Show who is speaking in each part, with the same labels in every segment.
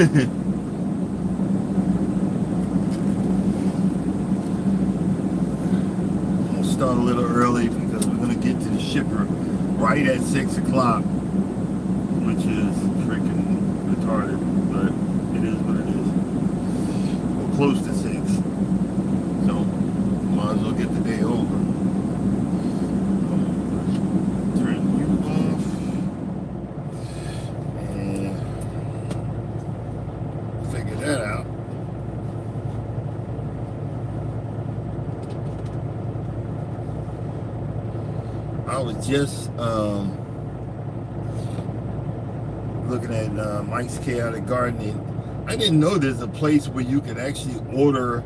Speaker 1: I'll start a little early because we're gonna get to the shipper right at 6 o'clock, which is freaking retarded, but it is what it is. We're close to 6, so might as well get the day over. Turn you off and figure that out. I was just looking at Mike's Chaotic Gardening. I didn't know there's a place where you could actually order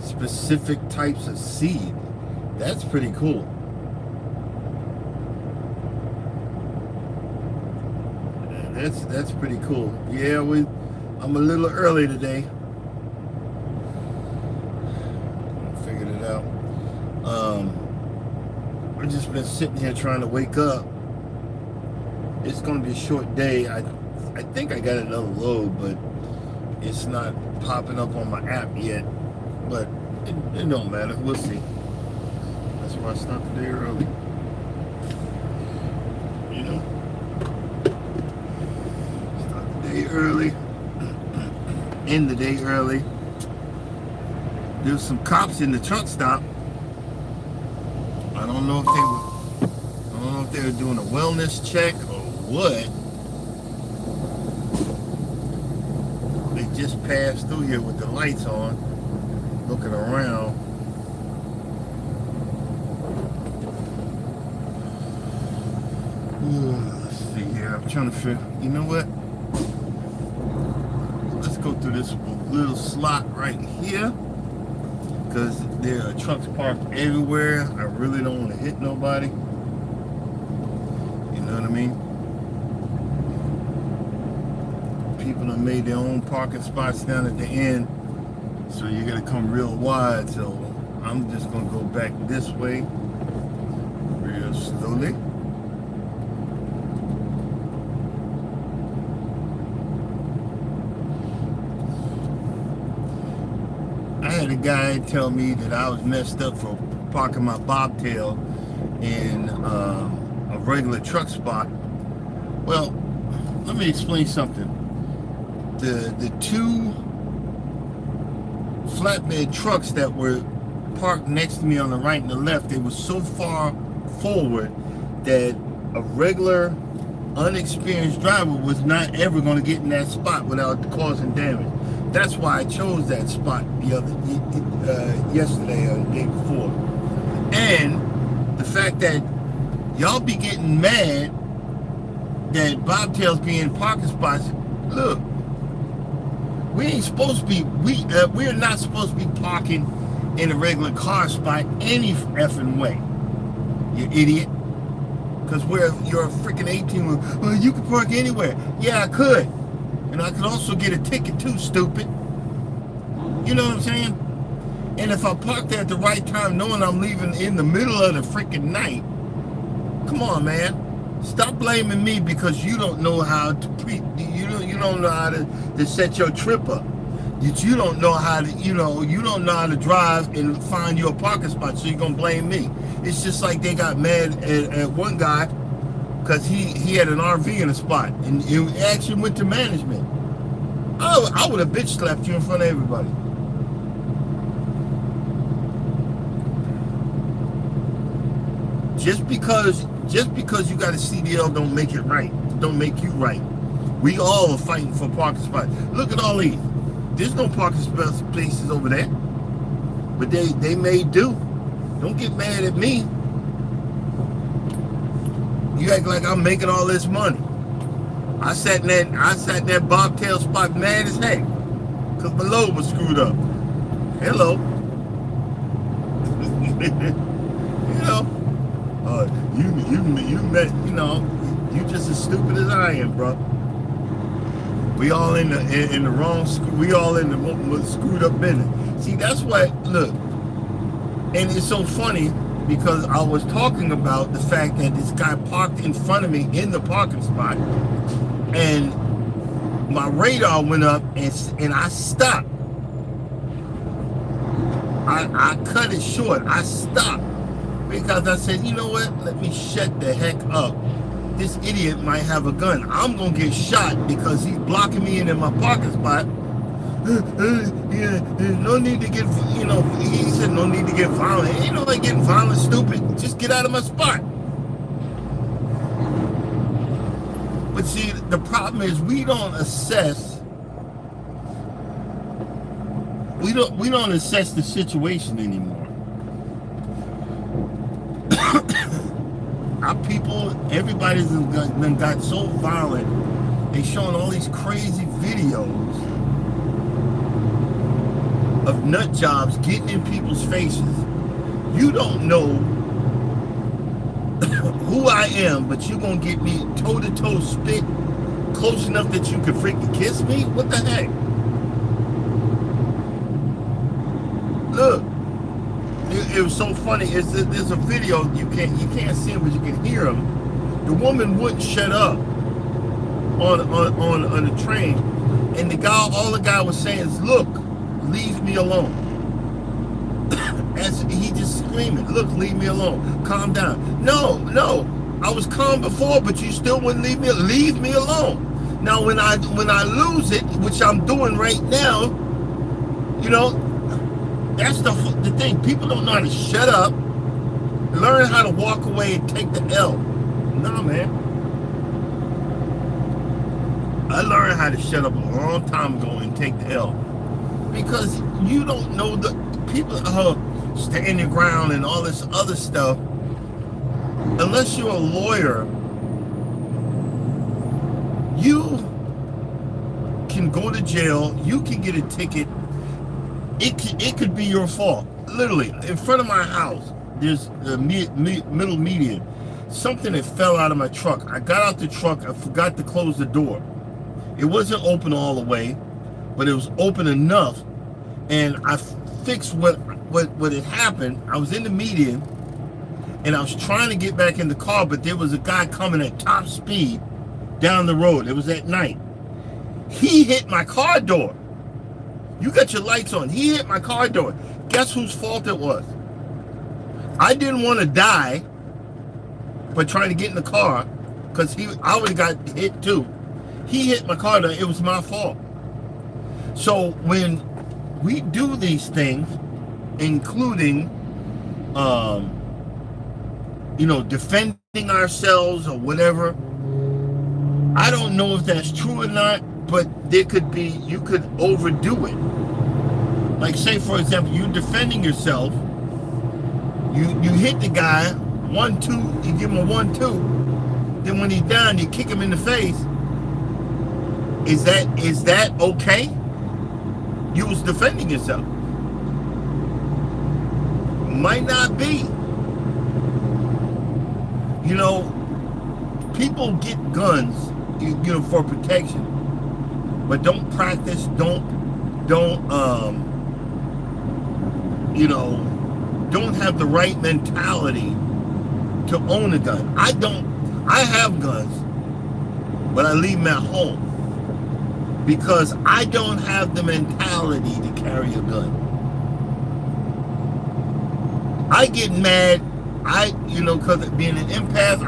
Speaker 1: specific types of seed. That's pretty cool. That's pretty cool. Yeah, I'm a little early today. Figured it out. I've just been sitting here trying to wake up. It's gonna be a short day. I think I got another load, but it's not popping up on my app yet. But it don't matter. We'll see. That's why I start the day early. You know, start the day early, end the day early. There's some cops in the truck stop. I don't know if they were doing a wellness check or what. They just passed through here with the lights on, looking around. Let's see here. I'm trying to figure. You know what? Let's go through this little slot right here, because there are trucks parked everywhere. I really don't want to hit nobody. You know what I mean? People have made their own parking spots down at the end, so you gotta come real wide. So I'm just gonna go back this way real slowly. I had a guy tell me that I was messed up for parking my bobtail in a regular truck spot. Well, let me explain something. The two flatbed trucks that were parked next to me on the right and the left, they were so far forward that a regular unexperienced driver was not ever going to get in that spot without causing damage. That's why I chose that spot yesterday or the day before. And the fact that y'all be getting mad that bobtails be in parking spots. Look, we ain't supposed to be. We're not supposed to be parking in a regular car spot any effing way. You idiot. Because you're a freaking 18. Well, you can park anywhere. Yeah, I could. And I could also get a ticket too, stupid. You know what I'm saying? And if I park there at the right time, knowing I'm leaving in the middle of the freaking night, come on, man. Stop blaming me because you don't know how to you don't know how to set your trip up. You don't know how to you don't know how to drive and find your parking spot, so you're gonna blame me. It's just like they got mad at one guy because he had an RV in a spot and it actually went to management. I would have bitch slapped you in front of everybody. Just because you got a CDL don't make it right. Don't make you right. We all are fighting for parking spots. Look at all these. There's no parking places over there. But they may do. Don't get mad at me. You act like I'm making all this money. I sat in that bobtail spot mad as heck. Because my load was screwed up. Hello. You just as stupid as I am, bro. We all in the wrong school. We all in the screwed up business. See, that's what. Look, and it's so funny because I was talking about the fact that this guy parked in front of me in the parking spot, and my radar went up, and I stopped. I cut it short. I stopped because I said, you know what? Let me shut the heck up. This idiot might have a gun. I'm gonna get shot because he's blocking me in my parking spot. Yeah, no need to get, he said no need to get violent. Ain't nobody getting violent, stupid. Just get out of my spot. But see, the problem is we don't assess. We don't assess the situation anymore. Our people, everybody's done got so violent. They showing all these crazy videos of nut jobs getting in people's faces. You don't know who I am, but you gonna get me toe-to-toe spit close enough that you can freaking kiss me? What the heck? Look, it was so funny. There's a video, you can't see him, but you can hear him. The woman wouldn't shut up on the train, and all the guy was saying is, "Look, leave me alone." As he just screaming, "Look, leave me alone. Calm down." No, I was calm before, but you still wouldn't leave me. Leave me alone. Now, when I lose it, which I'm doing right now, that's the thing. People don't know how to shut up, learn how to walk away and take the L. Nah, man. I learned how to shut up a long time ago and take the L. Because you don't know the people stand your ground and all this other stuff. Unless you're a lawyer, you can go to jail, you can get a ticket. It could be your fault. Literally, in front of my house, there's the middle median. Something that fell out of my truck. I got out the truck, I forgot to close the door. It wasn't open all the way, but it was open enough. And I fixed what had happened. I was in the median, and I was trying to get back in the car, but there was a guy coming at top speed down the road. It was at night. He hit my car door. You got your lights on. He hit my car door. Guess whose fault it was? I didn't want to die by trying to get in the car because I would have got hit too. He hit my car door. It was my fault. So when we do these things, including, defending ourselves or whatever, I don't know if that's true or not, but you could overdo it. Like, say, for example, you're defending yourself, you hit the guy, 1-2, you give him a 1-2, then when he's down, you kick him in the face. Is that okay? You was defending yourself. Might not be. People get guns, for protection, but don't practice. Don't have the right mentality to own a gun. I have guns, but I leave them at home because I don't have the mentality to carry a gun. I get mad, because being an empath,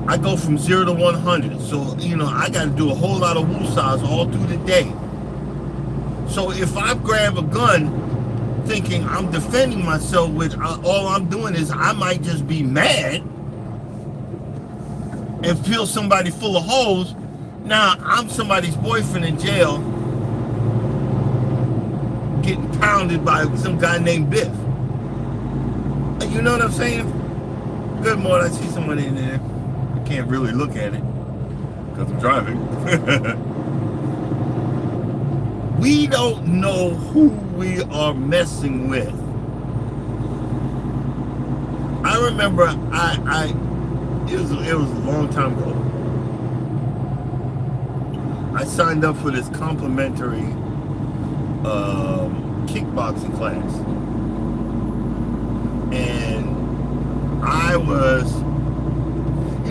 Speaker 1: I go from 0 to 100. So, I got to do a whole lot of woosahs all through the day. So if I grab a gun thinking I'm defending myself, which all I'm doing is I might just be mad and feel somebody full of holes. Now I'm somebody's boyfriend in jail getting pounded by some guy named Biff. You know what I'm saying? Good morning. I see someone in there. I can't really look at it because I'm driving. We don't know who we are messing with. I remember it was a long time ago. I signed up for this complimentary kickboxing class. And I was,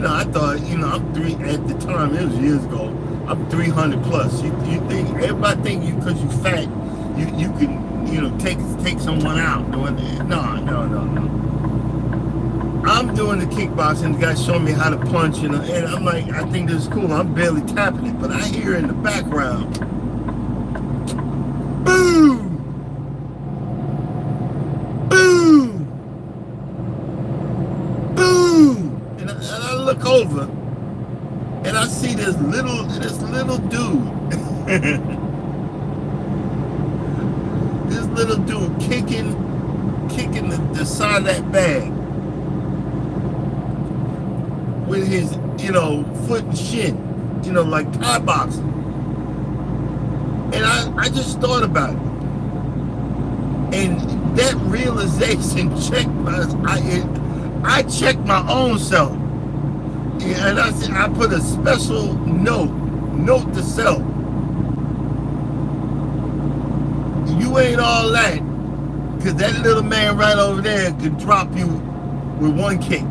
Speaker 1: I thought, at the time, it was years ago, I'm 300 plus. You think everybody think you because you fat, you can take someone out doing that? No. I'm doing the kickboxing. The guy showing me how to punch, and I'm like, I think this is cool. I'm barely tapping it, but I hear in the background, boom, boom, boom, and I look over, and I see this little dude, this little dude kicking the side of that bag with his, foot and shin, like Thai boxing. And I just thought about it. And that realization I checked my own self. And I said, I put a special note to self. You ain't all that, because that little man right over there could drop you with one kick.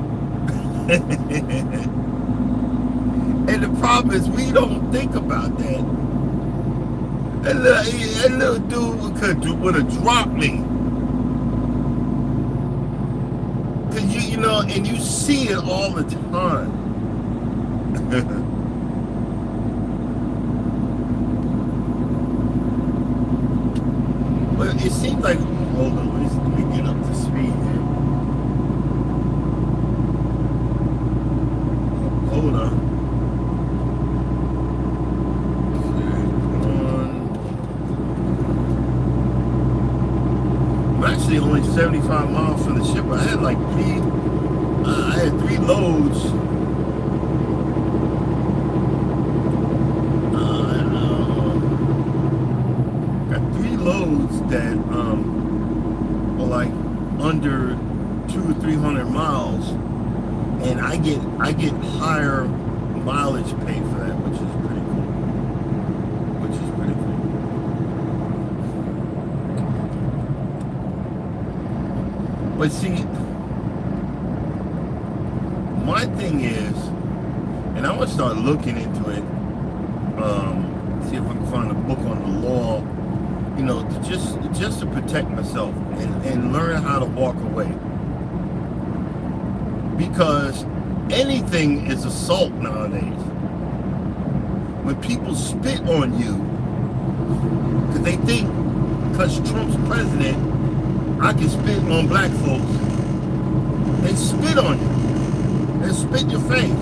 Speaker 1: And the problem is we don't think about that. That little dude would have dropped me. Cause and you see it all the time. But it seems like, hold on, let me get up to speed here. Hold on. I'm actually only 75 miles from the ship. I had like three loads. Got 3 loads that are like under 200 or 300 miles. And I get higher mileage pay for that, which is pretty cool. But see, my thing is, and I'm gonna start looking into it. See if I can find a book on the law, to just to protect myself and learn how to walk away. Because anything is assault nowadays. When people spit on you, because they think, because Trump's president, I can spit on black folks. They spit on you. They spit in your face.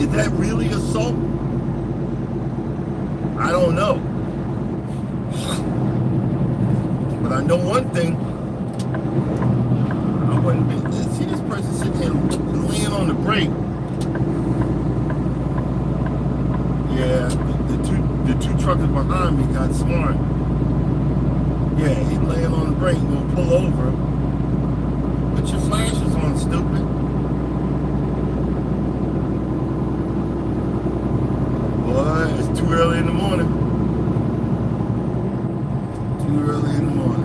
Speaker 1: Is that really assault? I don't know. But I know one thing. I wouldn't see this person sitting here laying on the brake. Yeah, the two truckers behind me got smart. Yeah, he's laying on the brake, gonna pull over. Put your flashes on, stupid. Boy, it's too early in the morning. Too early in the morning.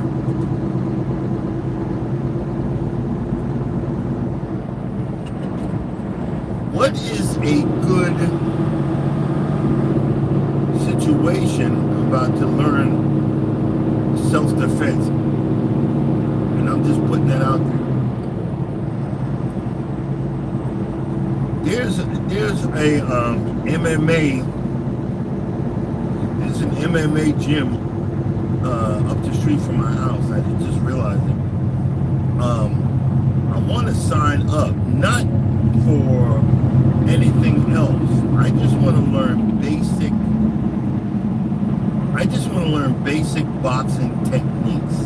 Speaker 1: What is a good situation about to learn self-defense? And I'm just putting that out there. There's a MMA. There's an MMA gym up the street from my house. I just realized it. I want to sign up, not for anything else. I just want to learn basic boxing techniques.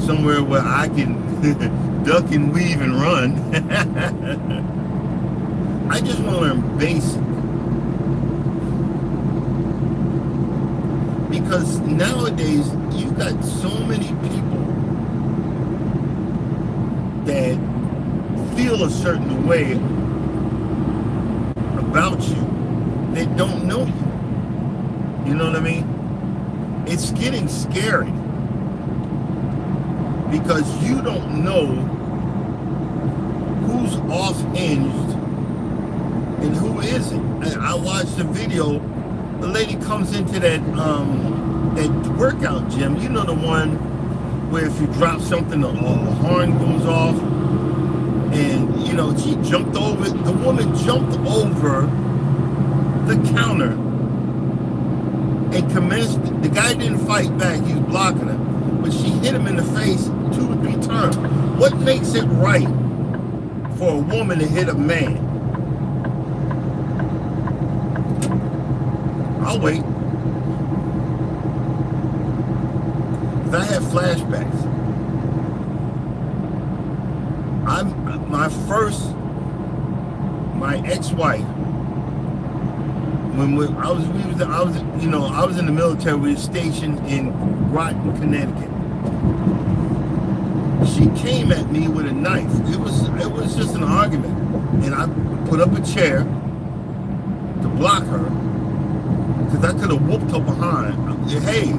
Speaker 1: Somewhere where I can duck and weave and run. I just want to learn basic. Because nowadays you got so many people that feel a certain way about you that don't know you. You know what I mean? It's getting scary because you don't know who's off-hinged and who isn't. And I watched the video. The lady comes into that workout gym. You know, the one where if you drop something, the horn goes off. And, you know, she jumped over, the woman jumped over the counter and commenced, the guy didn't fight back, he was blocking her. But she hit him in the face 2 or 3 times. What makes it right for a woman to hit a man? I'll wait. Because I have flashbacks. My ex-wife, I was in the military. We were stationed in Groton, Connecticut. She came at me with a knife. It was just an argument, and I put up a chair to block her because I could have whooped her behind. Hey,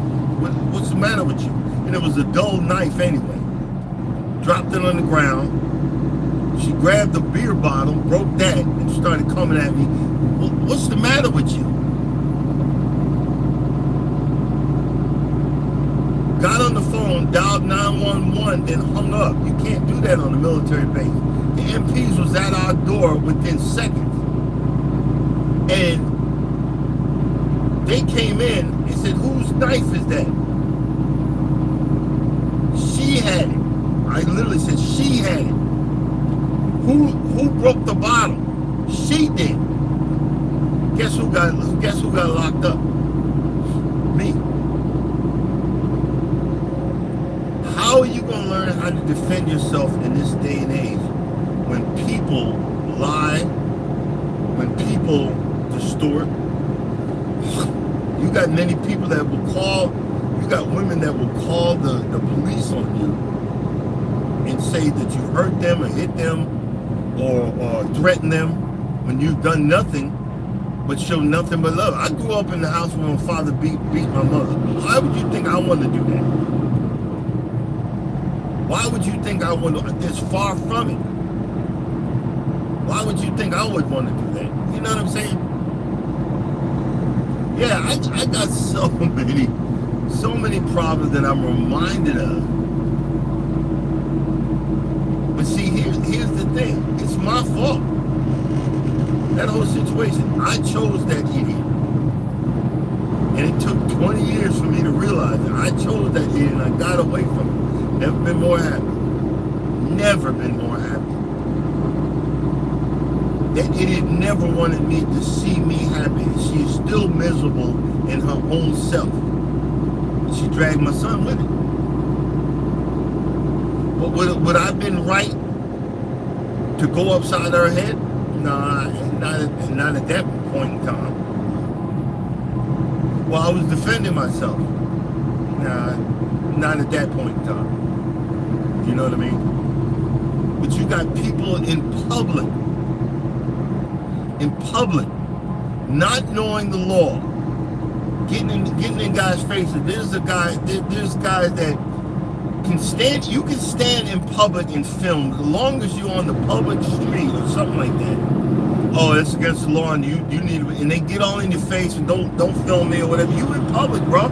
Speaker 1: what's the matter with you? And it was a dull knife anyway. Dropped it on the ground. She grabbed the beer bottle, broke that, and started coming at me. What's the matter with you? Got on the phone, dialed 911, then hung up. You can't do that on a military base. The MPs was at our door within seconds. And they came in and said, whose knife is that? She had it. I literally said, she had it. Who broke the bottle? She did. Guess who got locked up? Me. How are you gonna learn how to defend yourself in this day and age when people lie, when people distort? You got many people that will call, you got women that will call the police on you and say that you hurt them or hit them or threaten them when you've done nothing but show nothing but love. I grew up in the house where my father beat my mother. Why would you think I want to do that? Why would you think I would? It's far from it. Why would you think I would want to do that? You know what I'm saying? Yeah, I got so many problems that I'm reminded of. But see, here's the thing. It's my fault. That whole situation. I chose that idiot. And it took 20 years for me to realize it. I chose that idiot and I got away from it. Never been more happy. Never been more happy. That idiot never wanted me to see me happy. She is still miserable in her own self. She dragged my son with it. But would I have been right to go upside her head? Nah, not at that point in time. Well, I was defending myself. Nah, not at that point in time. You know what I mean? But you got people in public, not knowing the law, getting in guys' faces. There's guys that can stand. You can stand in public and film as long as you're on the public street or something like that. Oh, it's against the law, and you need to, and they get all in your face and don't film me or whatever. You in public, bro.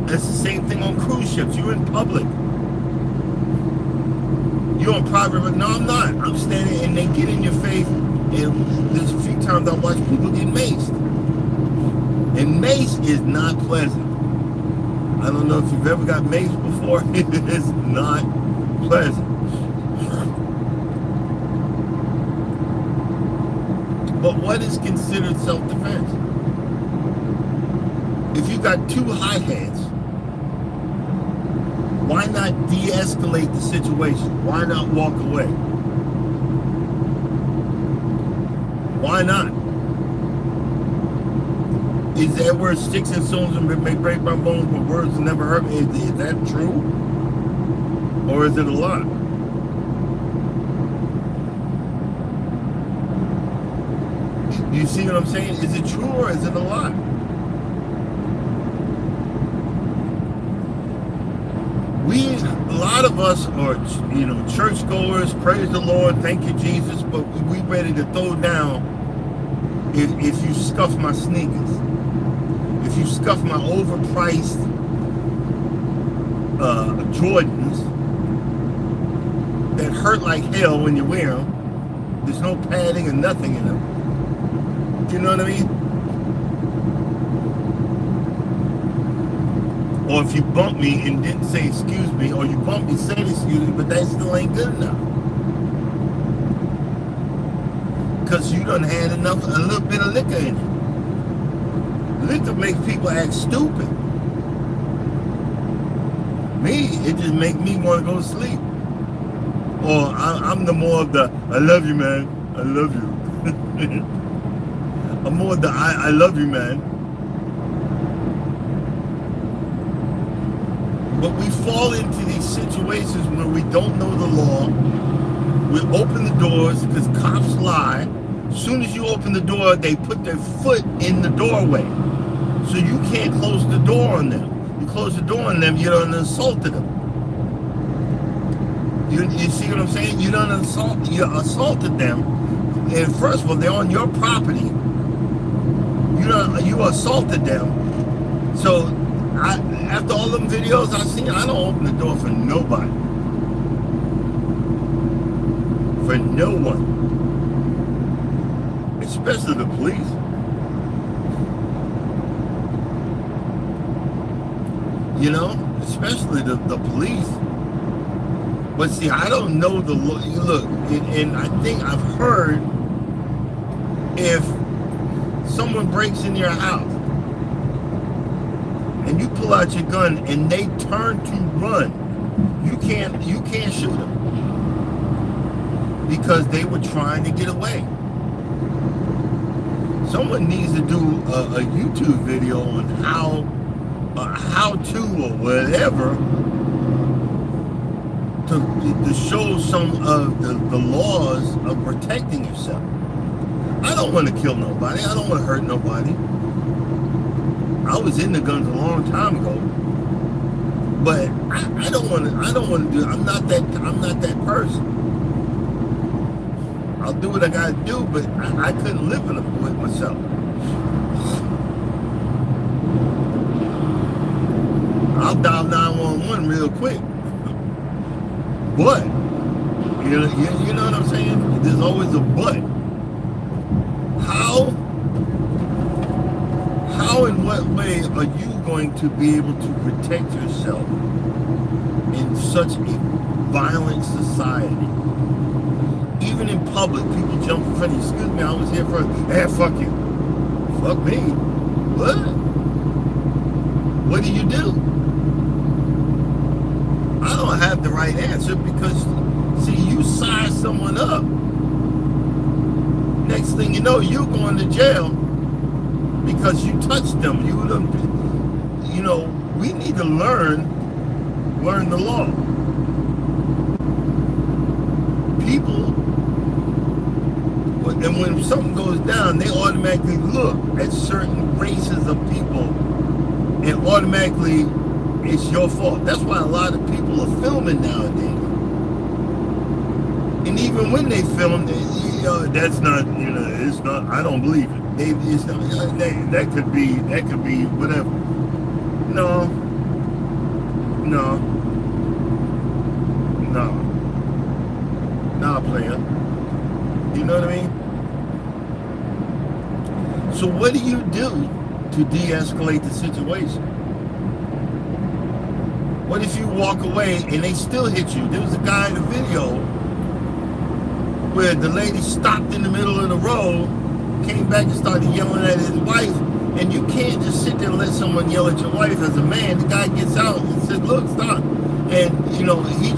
Speaker 1: That's the same thing on cruise ships. You're in public. You're on private, but no, I'm not. I'm standing and they get in your face. And there's a few times I watch people get maced. And mace is not pleasant. I don't know if you've ever got maced before. It is not pleasant. But what is considered self-defense? If you got 2 hi-hats, why not de-escalate the situation? Why not walk away? Why not? Is that where sticks and stones may break my bones, but words will never hurt me? Is that true? Or is it a lie? You see what I'm saying? Is it true or is it a lie? lot of us are, churchgoers. Praise the Lord, thank you, Jesus. But we ready to throw down if you scuff my sneakers, if you scuff my overpriced Jordans that hurt like hell when you wear them. There's no padding or nothing in them. You know what I mean? Or if you bump me and didn't say excuse me, or you bumped me, said excuse me, but that still ain't good enough. Because you done had a little bit of liquor in it. Liquor makes people act stupid. Me, it just make me want to go to sleep. Or I'm the more of the, I love you, man. I love you. I'm more of the, I love you, man. But we fall into these situations where we don't know the law. We open the doors because cops lie. As soon as you open the door, they put their foot in the doorway. So you can't close the door on them. You close the door on them, you done assaulted them. You see what I'm saying? You assaulted them. And first of all, they're on your property. You assaulted them. So after all them videos I've seen, I don't open the door for nobody. For no one. Especially the police. Especially the police. But see, I don't know the law. Look, and I think I've heard if someone breaks in your house and you pull out your gun and they turn to run, you can't shoot them because they were trying to get away. Someone needs to do a YouTube video on how to or whatever to show some of the laws of protecting yourself. I don't want to kill nobody. I don't want to hurt nobody. I was into guns a long time ago, but I don't want to. I'm not that person. I'll do what I gotta do, but I couldn't live with myself. I'll dial 911 real quick. But, you know what I'm saying? There's always a but. How in what way are you going to be able to protect yourself in such a violent society? Even in public, people jump in front of you. Excuse me, I was here first. Hey, fuck you. Fuck me. What? What do you do? I don't have the right answer because, see, you size someone up. Next thing you know, you're going to jail because you touched them. We need to learn the law. People, and when something goes down, they automatically look at certain races of people and automatically it's your fault. That's why a lot of people are filming nowadays. And even when they film, that's not, it's not, I don't believe it. That could be whatever. No, player. You know what I mean? So what do you do to de-escalate the situation? What if you walk away and they still hit you? There was a guy in the video where the lady stopped in the middle of the road, came back and started yelling at his wife, and you can't just sit there and let someone yell at your wife as a man. The guy gets out and said, look, stop. And, he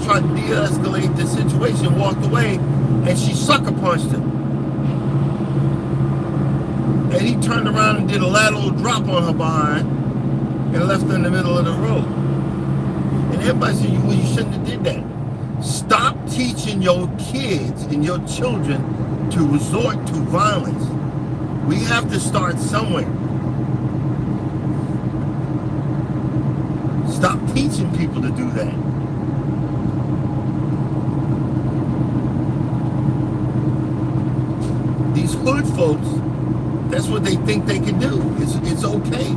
Speaker 1: tried to de-escalate the situation, walked away, and she sucker punched him. And he turned around and did a lateral drop on her behind and left her in the middle of the road. And everybody said, well, you shouldn't have did that. Stop teaching your kids and your children to resort to violence. We have to start somewhere. Stop teaching people to do that. hood folks, that's what they think they can do. It's okay.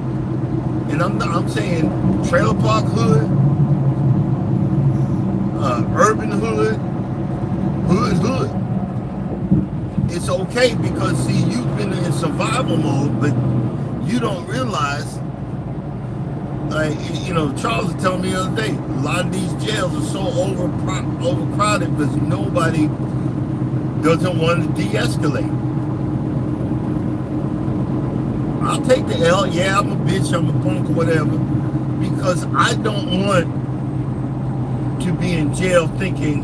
Speaker 1: And I'm saying trailer park hood, urban hood, hood. It's okay because see, you've been in survival mode, but you don't realize. Like, you know, Charles was telling me the other day, a lot of these jails are so overcrowded because nobody doesn't want to de-escalate. I'll take the L. Yeah, I'm a bitch, I'm a punk, or whatever, because I don't want to be in jail thinking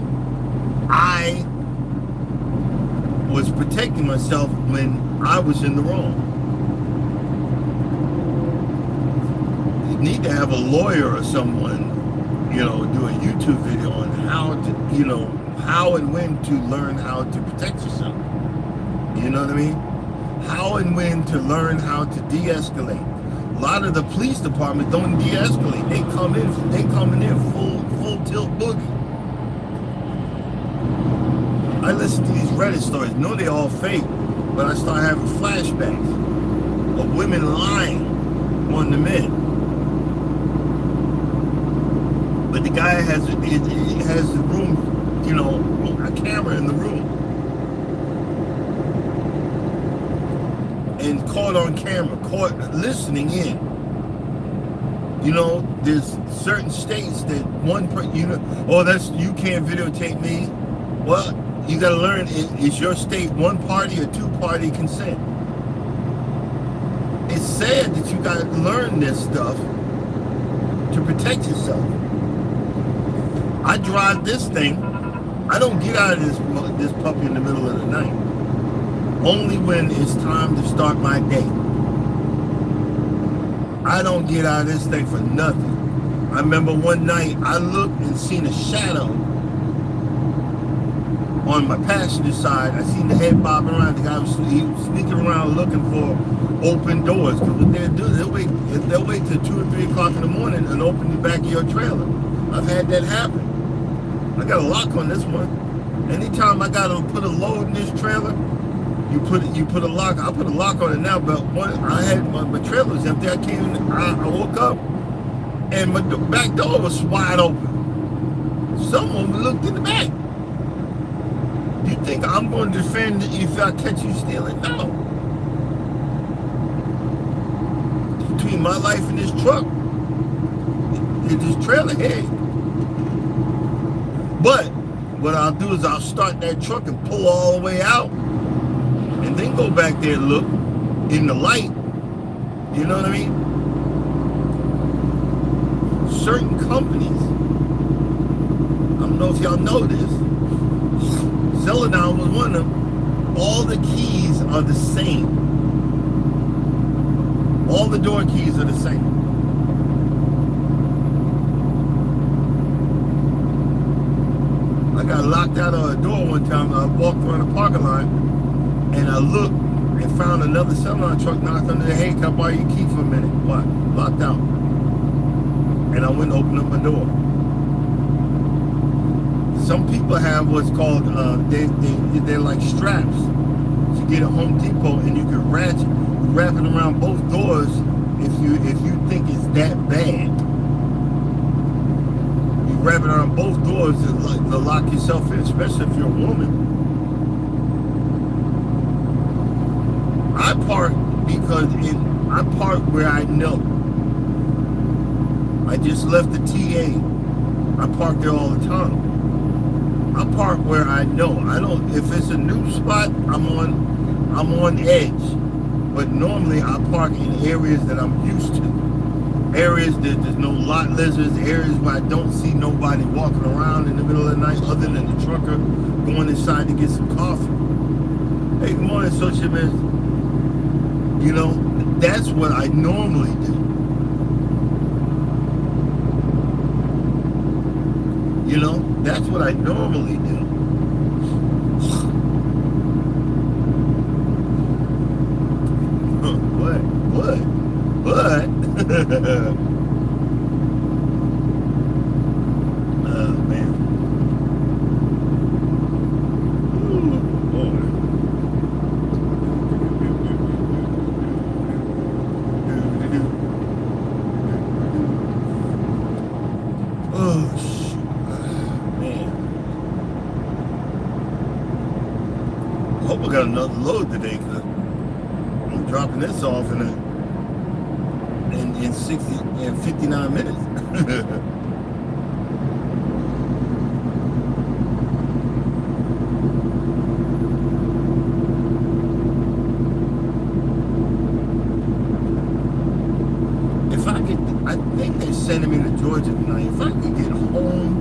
Speaker 1: I was protecting myself when I was in the wrong. You need to have a lawyer or someone, you know, do a YouTube video on how to, you know, how and when to learn how to protect yourself. You know what I mean? How and when to learn how to de-escalate. A lot of the police department don't de-escalate. They coming in full tilt boogie. I listen to these Reddit stories. No, they all fake, but I start having flashbacks of women lying on the men. But the guy has the room, you know, a camera in the room. And caught on camera, caught listening in. You know, there's certain states that you can't videotape me. Well, you gotta learn, is your state one party or two party consent? It's sad that you gotta learn this stuff to protect yourself. I drive this thing. I don't get out of this puppy in the middle of the night. Only when it's time to start my day. I don't get out of this thing for nothing. I remember one night I looked and seen a shadow on my passenger side. I seen the head bobbing around. The guy was sneaking around looking for open doors. Because what they'll do, they'll wait till 2 or 3 o'clock in the morning and open the back of your trailer. I've had that happen. I got a lock on this one. Anytime I gotta put a load in this trailer, you put a lock. I put a lock on it now, but my trailer was empty. I woke up and my back door was wide open. Someone looked in the back. You think I'm going to defend if I catch you stealing? No. Between my life and this truck, and this trailer, hey. But what I'll do is I'll start that truck and pull all the way out. And then go back there and look in the light. You know what I mean? Certain companies, I don't know if y'all know this, Celadon was one of them, all the keys are the same. All the door keys are the same. I got locked out of a door one time. I walked around the parking lot and I looked and found another Celadon truck knocked under the head. Can I borrow your key for a minute? What? Locked out. And I went and opened up my door. Some people have what's called, they're like straps. You get at Home Depot and you can wrap it around both doors if you think it's that bad. You wrap it around both doors to lock yourself in, especially if you're a woman. I park because I park where I know. I just left the TA. I park there all the time. I park where I know. I don't. If it's a new spot, I'm on edge. But normally I park in areas that I'm used to. Areas that there's no lot lizards. Areas where I don't see nobody walking around in the middle of the night, other than the trucker going inside to get some coffee. Hey, good morning, social media. You know, that's what I normally do. You know, that's what I normally do. What? Oh, man. Ooh, boy. got another load today because I'm dropping this off in 59 minutes. I think they're sending me to Georgia tonight. If I could get home,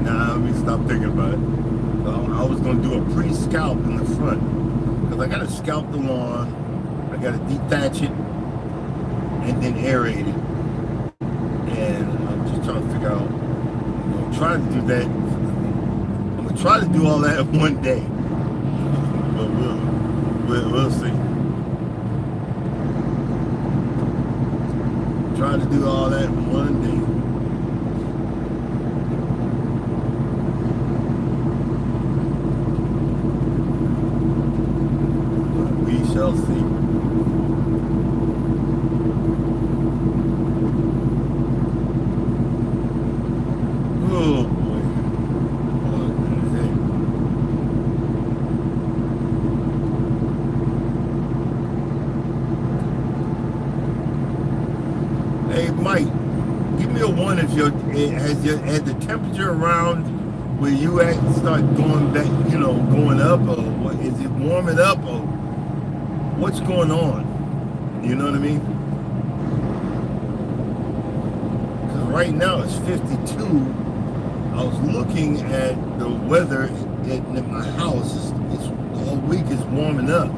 Speaker 1: let me stop thinking about it. I was going to do a pre-scalp in the front because I got to scalp the lawn, I got to dethatch it, and then aerate it. And I'm just trying to figure out. I'm trying to do that. I'm gonna try to do all that in one day, but we'll see. Trying to do all that in one day. But we shall see. Oh boy. What the heck? Hey Mike, give me a one if has the temperature around where you at start going back, going up, or what, is it warming up, or what's going on? You know what I mean? Because right now it's 52. I was looking at the weather at my house. It's all week is warming up,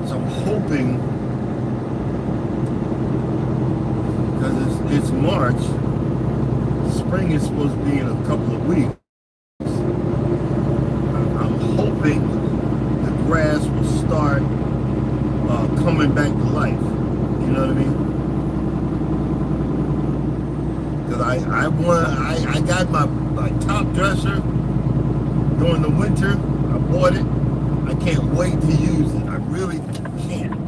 Speaker 1: so I'm hoping. Because it's March, spring is supposed to be in a couple of weeks. I'm hoping the grass will start coming back to life. You know what I mean? Because I got my top dresser during the winter. I bought it. I can't wait to use it. I really can't.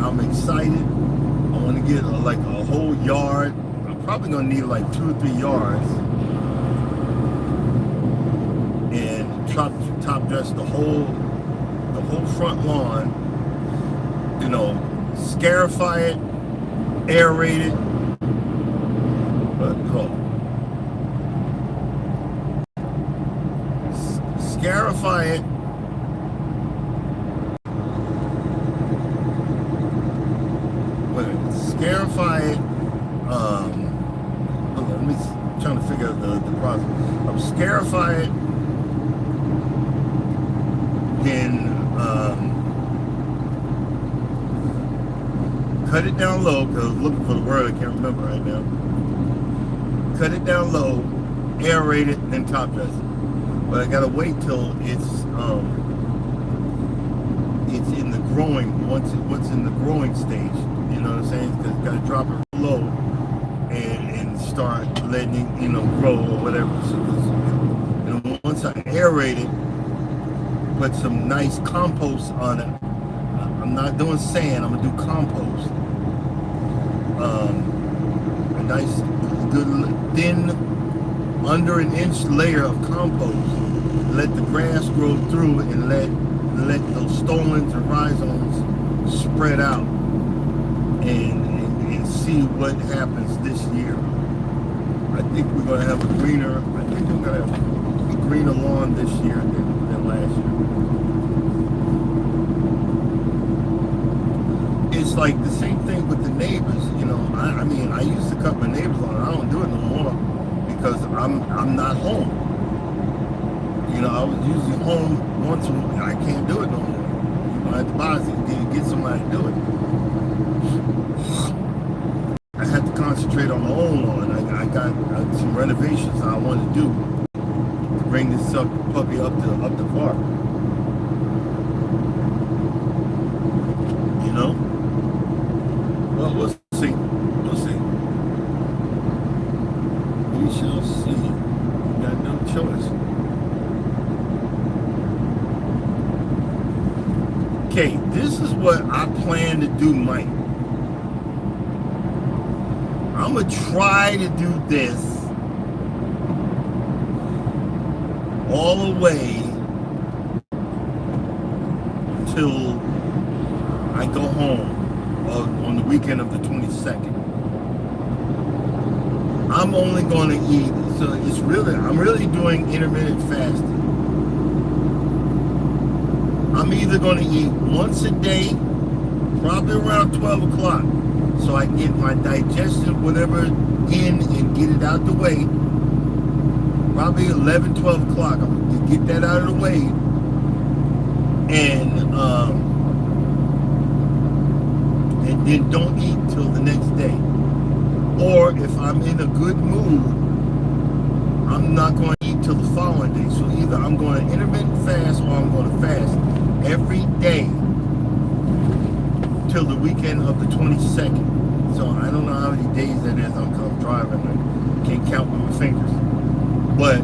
Speaker 1: I'm excited. I want to get a whole yard. I'm probably gonna need like 2 or 3 yards, and top dress the whole front lawn. Scarify it, aerate it. But scarify it. Scarify it. Let me trying to figure out the process. Scarify it, then cut it down low. Because I was looking for the word, I can't remember right now. Cut it down low, aerate it, then top dress it. But I gotta wait till it's in the growing. Once in the growing stage. You know what I'm saying? Because you gotta drop it low and start letting it, grow or whatever. So, once I aerate it, put some nice compost on it. I'm not doing sand. I'm gonna do compost. A nice, good, thin, under an inch layer of compost. Let the grass grow through and let those stolons and rhizomes spread out. And see what happens this year. I think we're gonna have a greener lawn this year than last year. It's like the same thing with the neighbors. I mean, I used to cut my neighbors' lawn. I don't do it no more because I'm not home. I was usually home once a week. I can't do it no more. I have to buy it, get somebody to do it. I had to concentrate on my own lawn. I got some renovations I want to do to bring this puppy up to par. Well, we'll see. We'll see. We shall see. We got no choice. Okay, this is what I plan to do, Mike. I'm gonna try to do this all the way till I go home on the weekend of the 22nd. I'm only going to eat, so I'm really doing intermittent fasting. I'm either going to eat once a day, probably around 12 o'clock, so I can get my digestion, whatever, in and get it out the way. Probably 11, 12 o'clock, I'm going to get that out of the way. And then don't eat till the next day. Or if I'm in a good mood, I'm not going to eat till the following day. So either I'm going to intermittent fast or I'm going to fast every day till the weekend of the 22nd. So I don't know how many days that is. I'm driving. I can't count with my fingers. But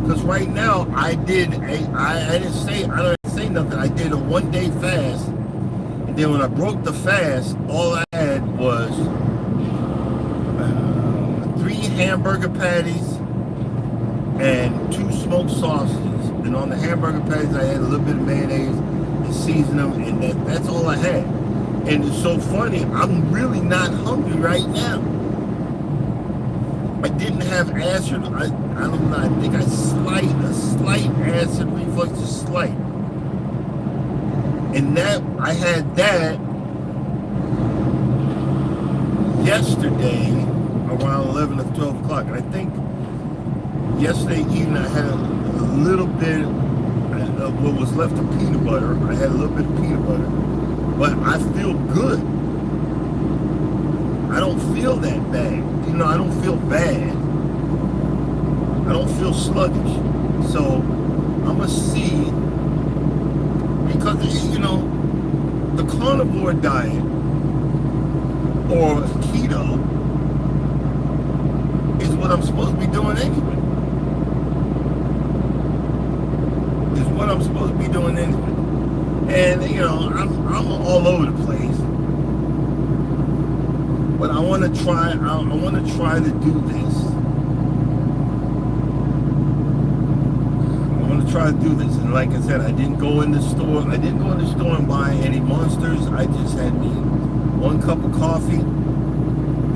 Speaker 1: because right now I didn't say nothing. I did a 1 day fast. And then when I broke the fast, all I had was 3 hamburger patties and 2 smoked sausages. And on the hamburger patties, I had a little bit of mayonnaise and seasoned them, and that's all I had. And it's so funny, I'm really not hungry right now. I didn't have acid. I don't know. I think a slight acid reflux, just slight. And that I had that yesterday around 11 or 12 o'clock. And I think yesterday evening I had a little bit of what was left of peanut butter. I had a little bit of peanut butter, but I feel good. I don't feel that bad. You know, I don't feel bad. I don't feel sluggish. So I'm gonna see, because you know, the carnivore diet or keto is what I'm supposed to be doing anyway. Is what I'm supposed to be doing anyway. And you know, I'm all over the place. But I want to try. I want to try to do this. I want to try to do this. And like I said, I didn't go in the store. I didn't go in the store and buy any Monsters. I just had me 1 cup of coffee.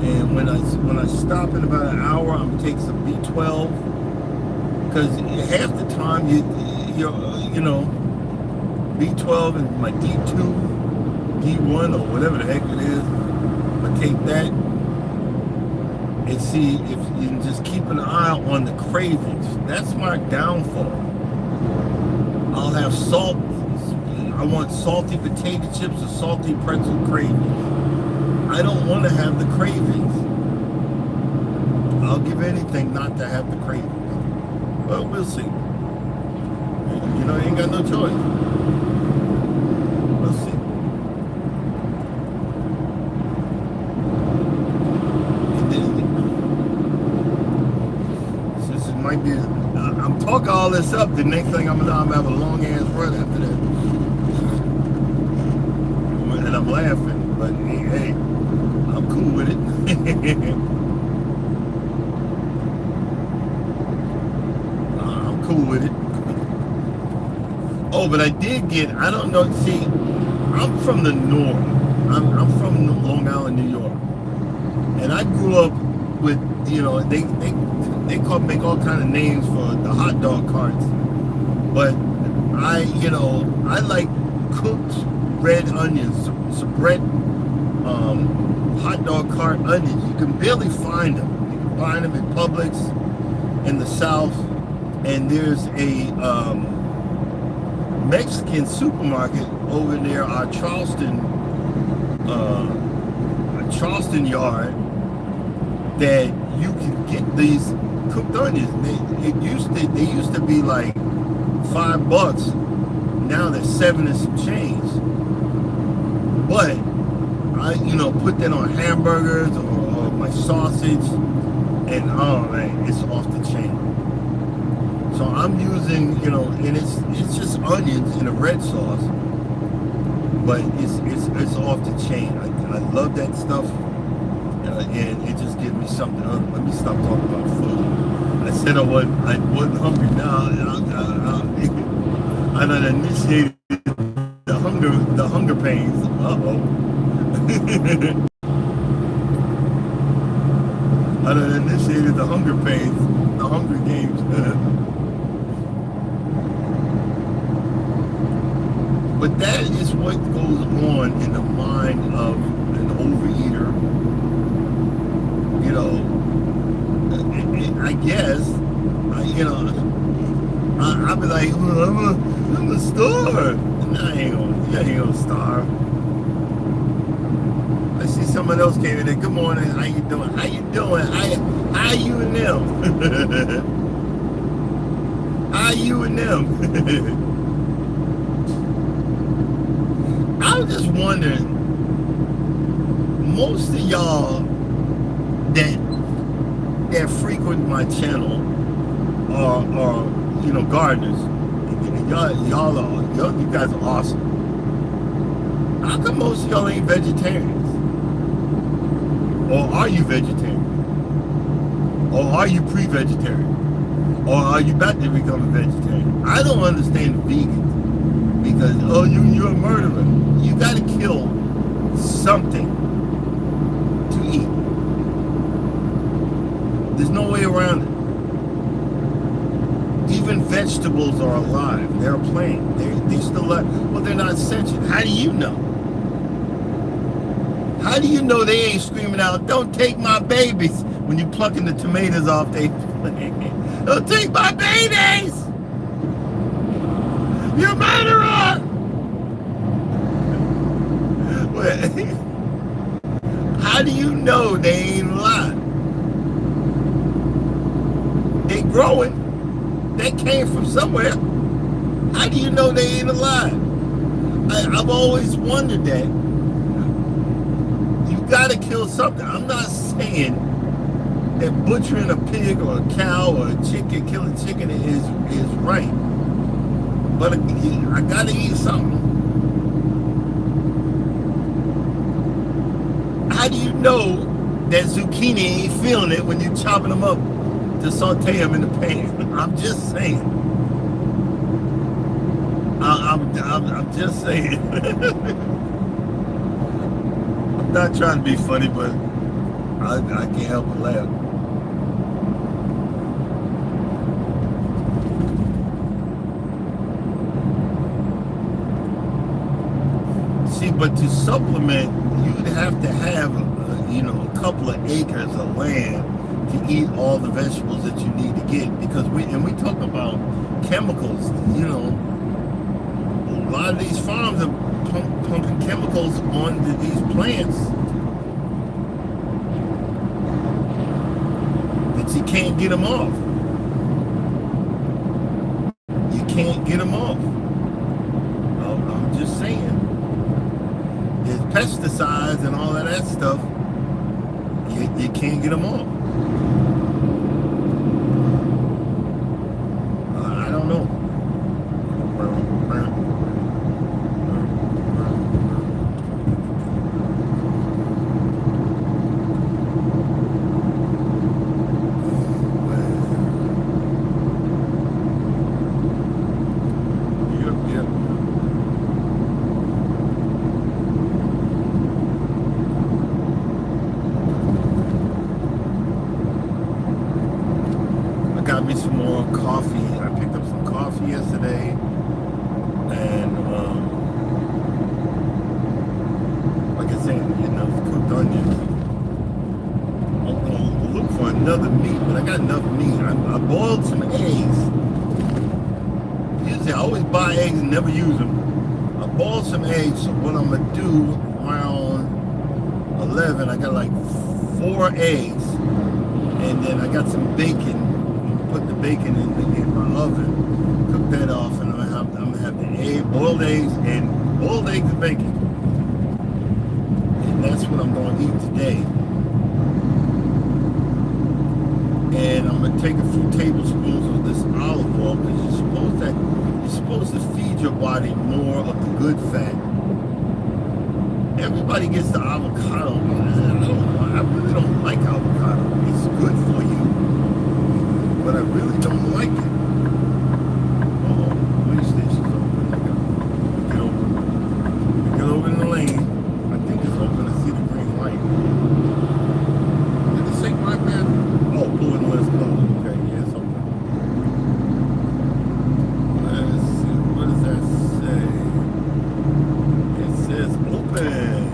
Speaker 1: And when I stop in about an hour, I'm gonna take some B12. Because half the time you know, B12 and my D2, D1 or whatever the heck it is. I take that and see if you can just keep an eye on the cravings. That's my downfall. I'll have salt. I want salty potato chips or salty pretzel cravings. I don't want to have the cravings. I'll give anything not to have the cravings. Well, we'll see. You know, you ain't got no choice. We'll see. Might be, I'm talking all this up. The next thing I'm gonna have a long ass run after that, and I'm laughing. But hey, I'm cool with it. I'm cool with it. Oh, but I did get. I don't know. See, I'm from the north. I'm from Long Island, New York, and I grew up with, you know, they make all kind of names for the hot dog carts, but I like cooked red onions, Sabrett hot dog cart onions. You can barely find them. You can find them in Publix in the South, and there's a Mexican supermarket over near our Charleston yard that you can get these cooked onions. They used to be like $5. Now they're 7 and some change. But I, put that on hamburgers or my sausage, and oh man, it's off the chain. So I'm using, and it's just onions in a red sauce, but it's off the chain. I love that stuff. And it just gives me something. Let me stop talking about food. I said I wasn't hungry now. I done initiated the hunger pains. Uh-oh. I done initiated the hunger pains, the Hunger Games. But that is what goes on in the mind of an overeater. You know, I guess, I'll be like, well, I'm a starve. And I ain't gonna starve. I see someone else came in there. Good morning. How you doing? How you doing? How you and them? How you and them? I was just wondering, most of y'all that frequent my channel are gardeners. You guys are awesome. How come most of y'all ain't vegetarians? Or are you vegetarian? Or are you pre-vegetarian? Or are you about to become a vegetarian? I don't understand vegans. Because, you're a murderer. You gotta kill something to eat. There's no way around it. Even vegetables are alive. They're a plant. They're still alive. Well, they're not sentient. How do you know? How do you know they ain't screaming out, don't take my babies, when you plucking the tomatoes off they don't take my babies! You're a murderer! How do you know they ain't alive? They growing. They came from somewhere. How do you know they ain't alive? I've always wondered that. You gotta kill something. I'm not saying that butchering a pig or a cow or a chicken, killing chicken is right. But I gotta eat something. How do you know that zucchini ain't feeling it when you're chopping them up to saute them in the pan? I'm just saying. I'm just saying. I'm not trying to be funny, but I can't help but laugh. See, but to supplement, you'd have to have a couple of acres of land to eat all the vegetables that you need to get, because we talk about chemicals. A lot of these farms are pumping chemicals onto these plants that you can't get them off. You can't get them off. I'm just saying. There's pesticides and all of that stuff. You can't get them off. I don't know. Got me some more coffee. I picked up some coffee yesterday, and like I said, cooked onions. I'm gonna look for another meat, but I got enough meat. I boiled some eggs. Usually I always buy eggs and never use them. I boiled some eggs, so what I'm gonna do around 11, I got like 4 eggs, and then I got some bacon. Put the bacon in my oven, cook that off, and I'm gonna have the boiled eggs and bacon. And that's what I'm gonna eat today. And I'm gonna take a few tablespoons of this olive oil, because you're supposed to feed your body more of the good fat. Everybody gets the avocado. I don't know. I really don't like avocado. It's good for you. but I really don't like it. Oh, police station's open. Get over in the lane. I think it's open. I see the green light. Did it say my bad? Oh, blue and less color. Okay, yeah, it's open. Let's see. What does that say? It says open.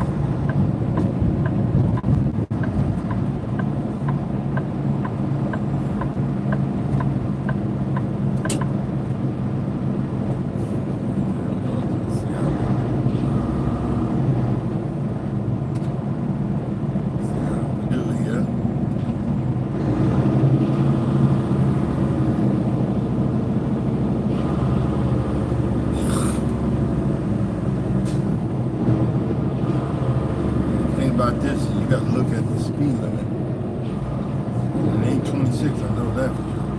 Speaker 1: About this, you got to look at the speed limit. It ain't 26, I know that for sure.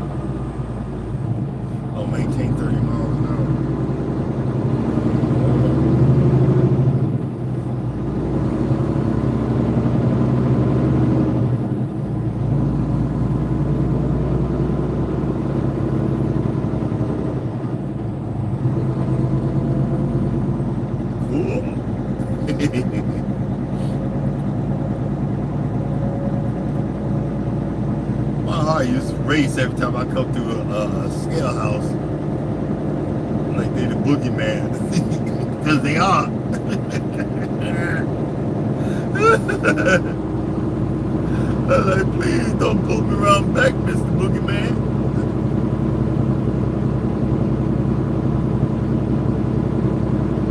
Speaker 1: Oh, maintain 30 miles an hour. Cool. I used to race every time I come through a scale house. Like they're the boogeyman. Because they are. I was like, please don't pull me around back, Mr. Boogeyman.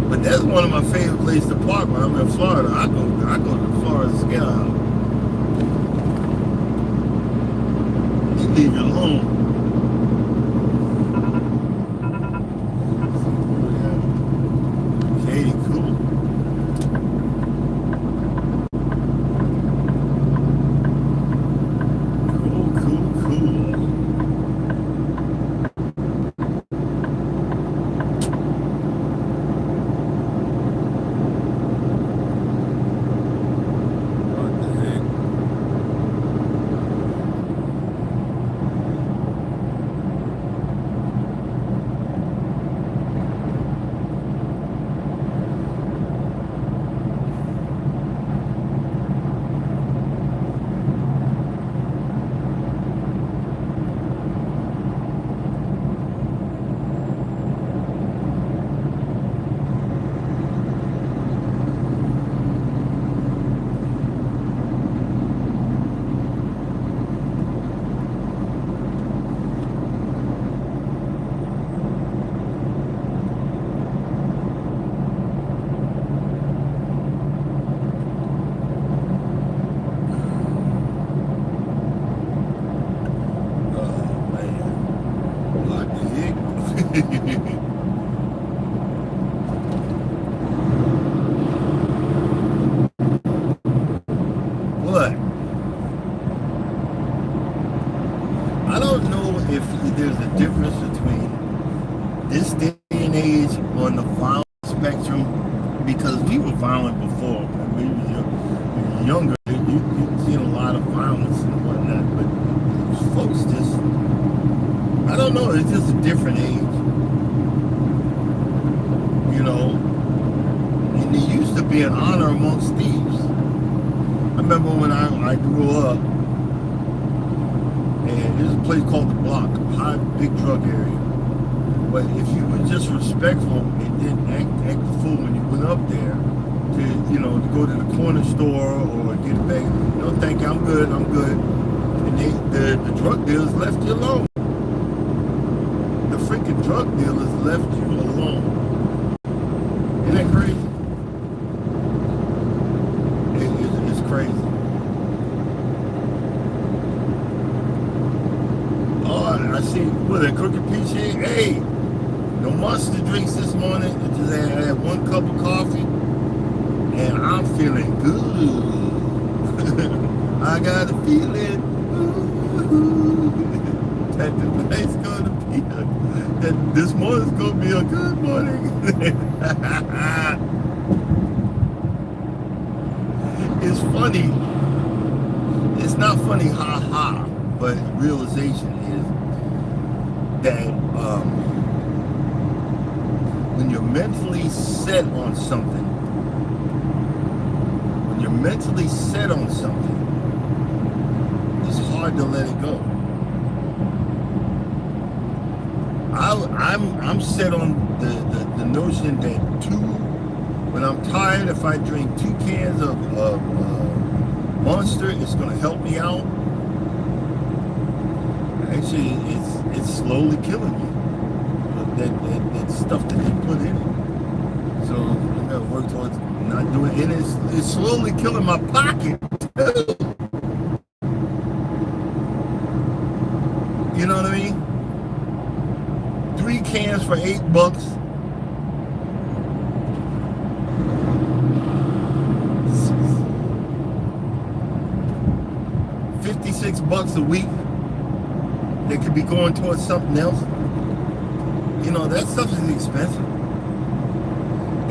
Speaker 1: But that's one of my favorite places to park when I'm in Florida. I go to Florida scale house. Leave it alone. Katie, cool. Cool. What the heck? What? I don't know if there's a difference between this day and age on the violence spectrum, because we were violent before. When we were younger, you've seen a lot of violence and whatnot, but folks just, I don't know, it's just a different age. You know, and there used to be an honor amongst thieves. I remember when I grew up, and there's a place called The Block, high, big drug area. But if you were just respectful and didn't act the fool when you went up there to, you know, to go to the corner store or get a bag, no thank you, I'm good. And the drug dealers left you alone. The freaking drug dealers left you alone. Isn't that crazy? It's crazy. Oh, I see, what, a Crooked Peach here? Hey, no monster drinks this morning. I just had 1 cup of coffee, and I'm feeling good. I got a feeling that tonight's gonna be that this morning's gonna be a good morning. It's funny. It's not funny, ha ha, but realization is that when you're mentally set on something, it's hard to let it go. I'm set on the notion that when I'm tired, if I drink 2 cans of Monster, it's going to help me out. Actually, it's slowly killing me. That stuff that they put in it. So I got to work towards not doing it. And it's slowly killing my pocket too. You know what I mean? 3 cans for $8. 56 bucks a week that could be going towards something else. You know, that stuff is expensive.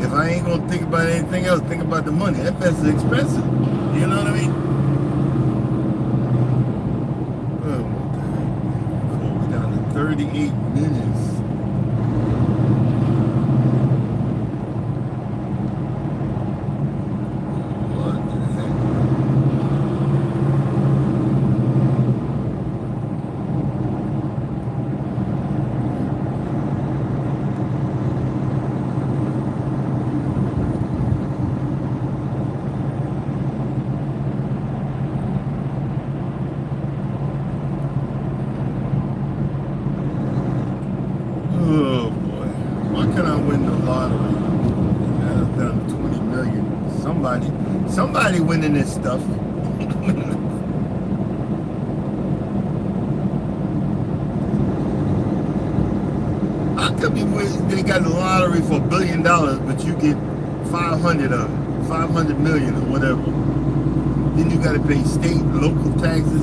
Speaker 1: If I ain't gonna think about anything else, think about the money. That mess is expensive. You know what I mean? Oh, what the heck? Oh, we're down to 38 minutes. Oh boy, why can't I win the lottery? Now down to 20 million. Somebody winning this stuff. How come they got the lottery for $1 billion, but you get 500 of it, 500 million or whatever? Then you got to pay state, local taxes.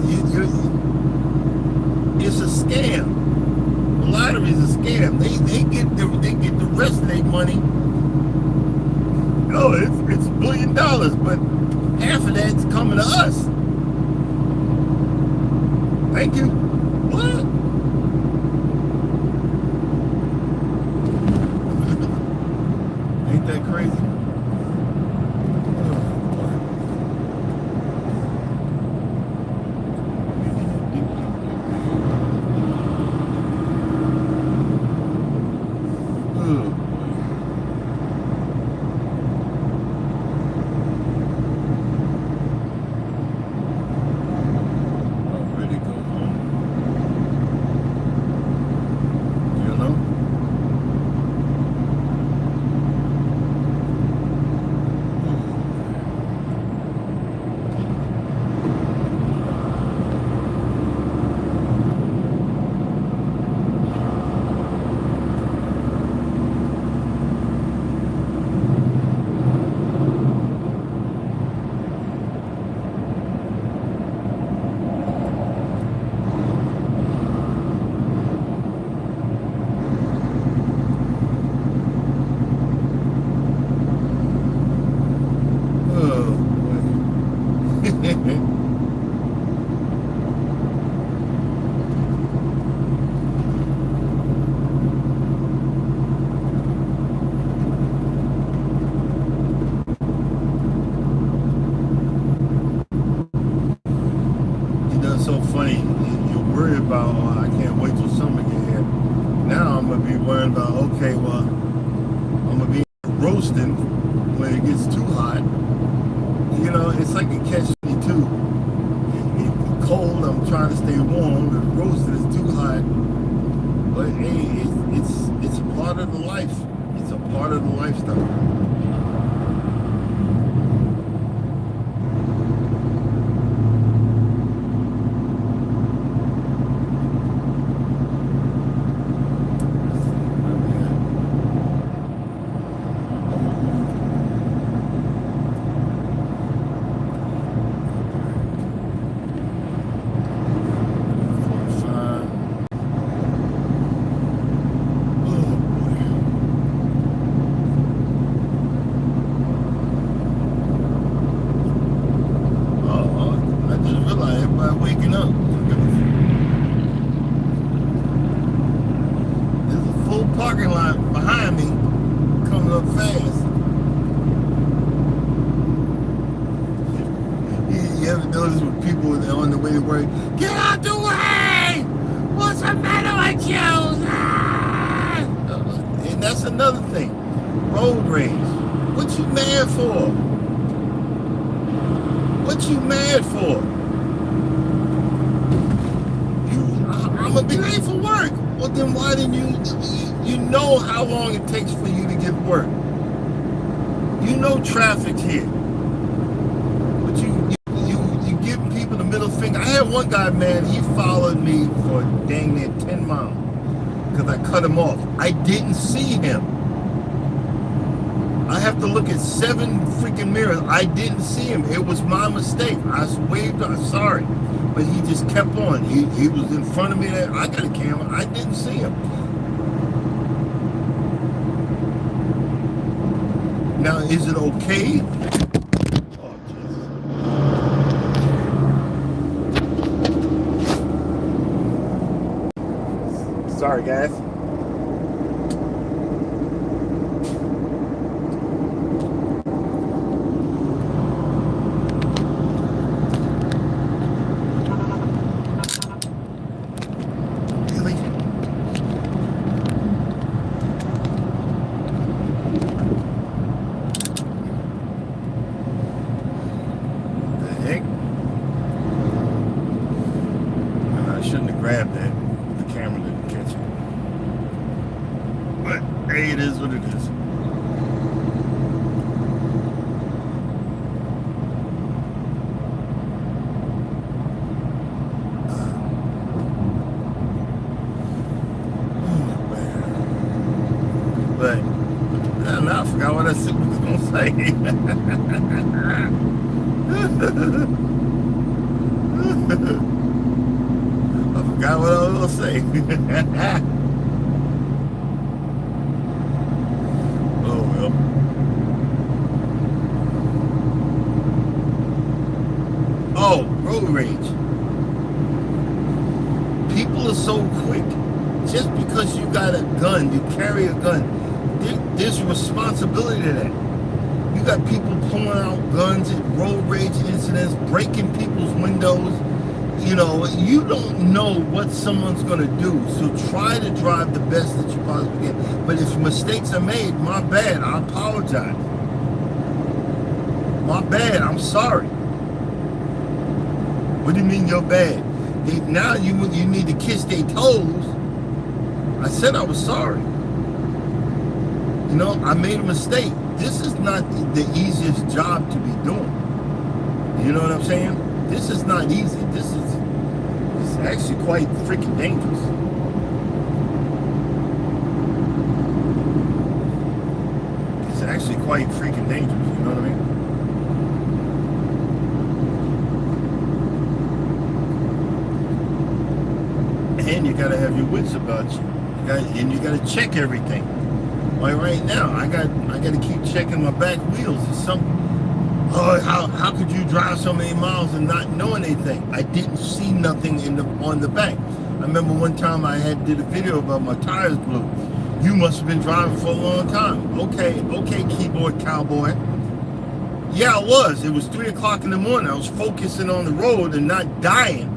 Speaker 1: It's a scam. The lottery is a scam. They get the rest of their money. Oh, it's $1 billion, but half of that's coming to us. Thank you. What? Ain't that crazy? So funny, you're worried about, oh, I can't wait till summer get here. Now I'm going to be worried about, okay, well, I'm going to be roasting when it gets too hot. You know, it's like a catch-22. It's cold, I'm trying to stay warm. The roasting is too hot. But hey, it's part of the life. It's a part of the lifestyle. people on the way to work, get out the way! What's the matter with you? Ah! And that's another thing. Road rage. What you mad for? What you mad for? I'm gonna be late for work. Well, then why didn't you know how long it takes for you to get to work? You know traffic's here. But you give people the middle finger. I had one guy, man, he followed me for dang near 10 miles because I cut him off. I didn't see him. I have to look at 7 freaking mirrors. I didn't see him. It was my mistake. I waved, I'm sorry. But he just kept on. He was in front of me. I got a camera. I didn't see him. Now, is it okay? Oh, Jesus. Sorry, guys. Grabbed that. The camera didn't catch it. But hey, it is what it is. But now I forgot what I was gonna say. Forgot what I was gonna say. Oh well. Oh, road rage. People are so quick. Just because you got a gun, you carry a gun, there's responsibility to that. You got people pulling out guns at road rage incidents, breaking people's windows. You know, you don't know what someone's going to do, so try to drive the best that you possibly can. But if mistakes are made, my bad, I apologize. My bad, I'm sorry. What do you mean you're bad? Now you need to kiss their toes. I said I was sorry. You know, I made a mistake. This is not the easiest job to be doing. You know what I'm saying? This is not easy. This is actually quite freaking dangerous. It's actually quite freaking dangerous, you know what I mean? And you gotta have your wits about you. You gotta check everything. Like right now, I gotta keep checking my back wheels or something. Oh, how could you drive so many miles and not know anything? I didn't see nothing on the back. I remember one time I did a video about my tires blew. You must have been driving for a long time. Okay, keyboard cowboy. Yeah, I was. It was 3 o'clock in the morning. I was focusing on the road and not dying.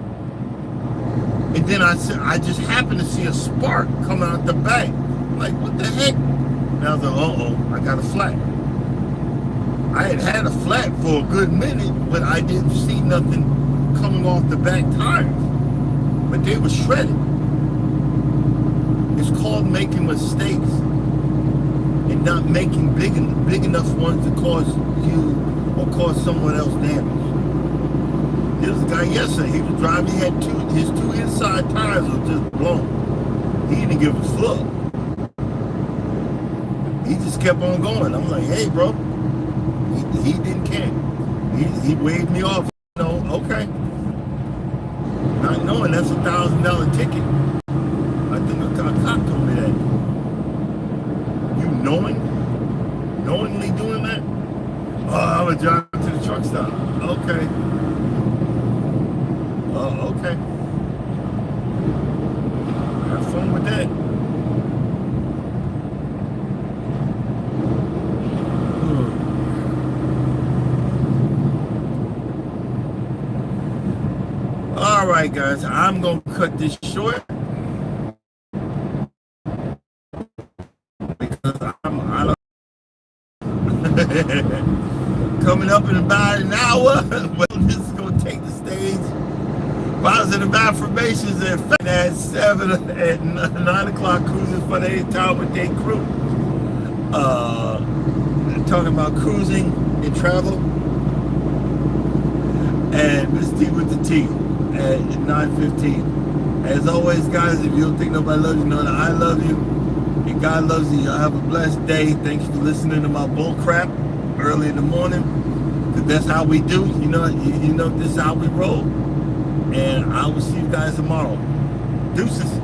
Speaker 1: And then I just happened to see a spark come out the back. I'm like, what the heck? And I was like, uh-oh, I got a flat. I had a flat for a good minute, but I didn't see nothing coming off the back tires. But they were shredded. It's called making mistakes and not making big enough ones to cause you or cause someone else damage. There was a guy yesterday, he was driving, he had his two inside tires were just blown. He didn't give a fuck. He just kept on going. I'm like, hey bro. He didn't care. He waved me off. You know, okay. Not knowing that's $1,000 ticket. I think a cop told me that. You knowingly doing that? Oh, I would drive to the truck stop. Okay. Oh, okay. Have fun with that. right, guys, I'm gonna cut this short because I don't. Coming up in about an hour. Well, this is gonna take the stage. Positive affirmations at 7 at 9 o'clock. Cruising for the 8th with day crew. Talking about cruising and travel. And Miss T with the T at 9:15. As always, guys, if you don't think nobody loves you, know that I love you. And God loves you. Y'all have a blessed day. Thank you for listening to my bull crap early in the morning. Because that's how we do. You know, this is how we roll. And I will see you guys tomorrow. Deuces.